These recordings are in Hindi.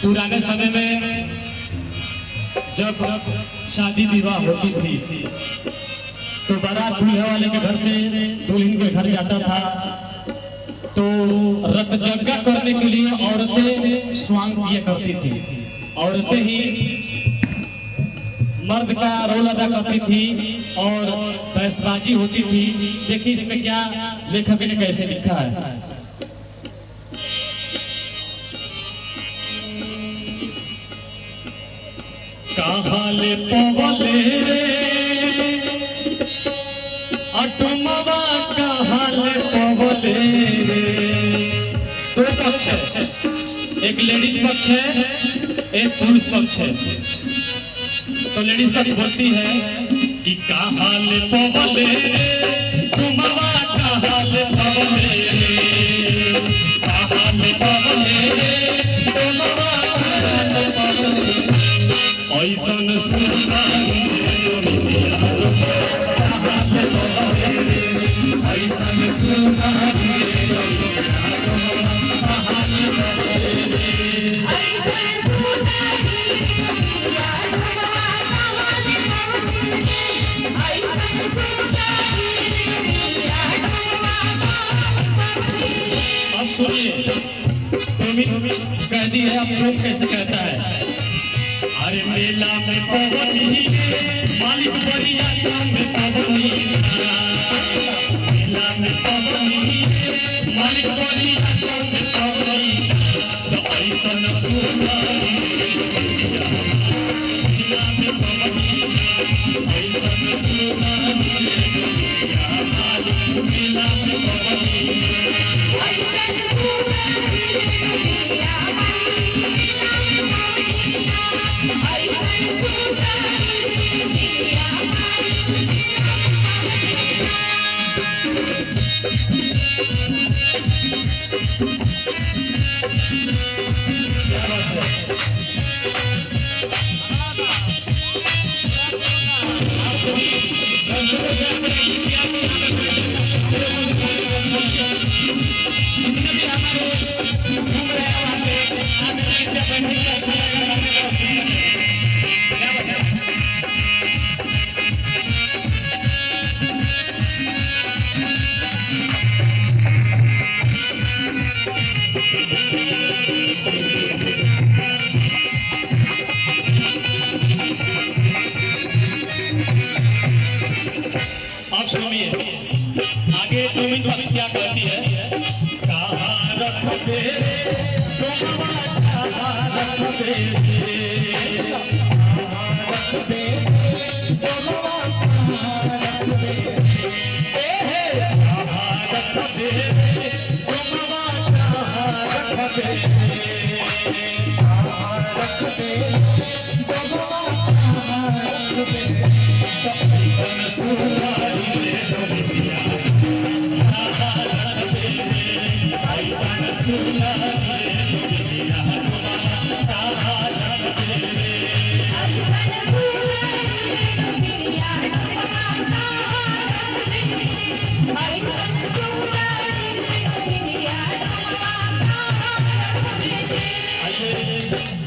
पुराने समय में जब शादी विवाह होती थी तो बारात दूल्हे वाले के घर से दुल्हन के घर जाता था, तो रत यज्ञ करने के लिए औरतें स्वांग किया करती थी। औरतें ही मर्द का रोल अदा करती थी और बहसबाजी होती थी। देखिए इसमें क्या लेखक ने कैसे लिखा है। कहाले पवले रे अटुमवा कहाले पवले रे। दो पक्ष है, एक लेडीज पक्ष है, एक पुरुष पक्ष है। तो लेडीज पक्ष बोलती है कि कहाले पवले रे तुमवा कहाले पवले रे, कहाले पवले रे तुमवा कहाले पवले रे। ऐसन सुनाई ऐसन सुनाई अब सुनिए, कह दी है। अब लोग कैसे कहता है, अरे मेला में पवनी मालिक बरिया में पवनी, मेला में पवनी मालिक बरिया में पवनी। तो ऐसन सुनाई मेला में पवनी, ऐसन सुनाई मेला में पवनी। आप सुनिए आगे तुम पक्ष क्या कहती है। कहाँ रख दे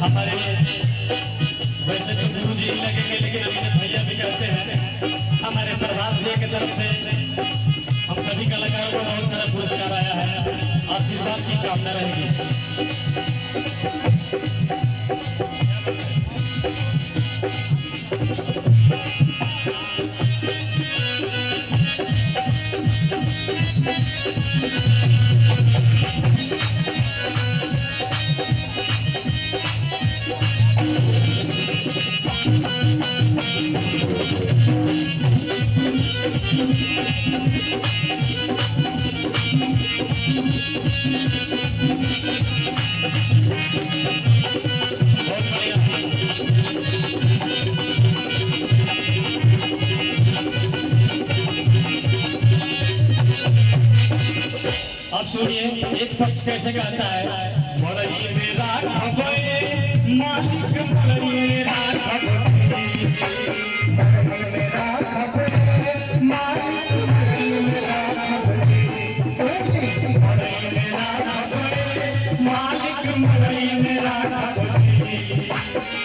हमारे वैसे तो गुरु जी लगेंगे, लेकिन अपने भैया भी कहते हैं। हमारे प्रभात भैया की तरफ से हम सभी कलाकारों को बहुत सारा पुरस्कार आया है। आशीर्वाद की कामना रहेगी। अब सुनिए एक पक्ष कैसे कहता है। मालिक मालिक जी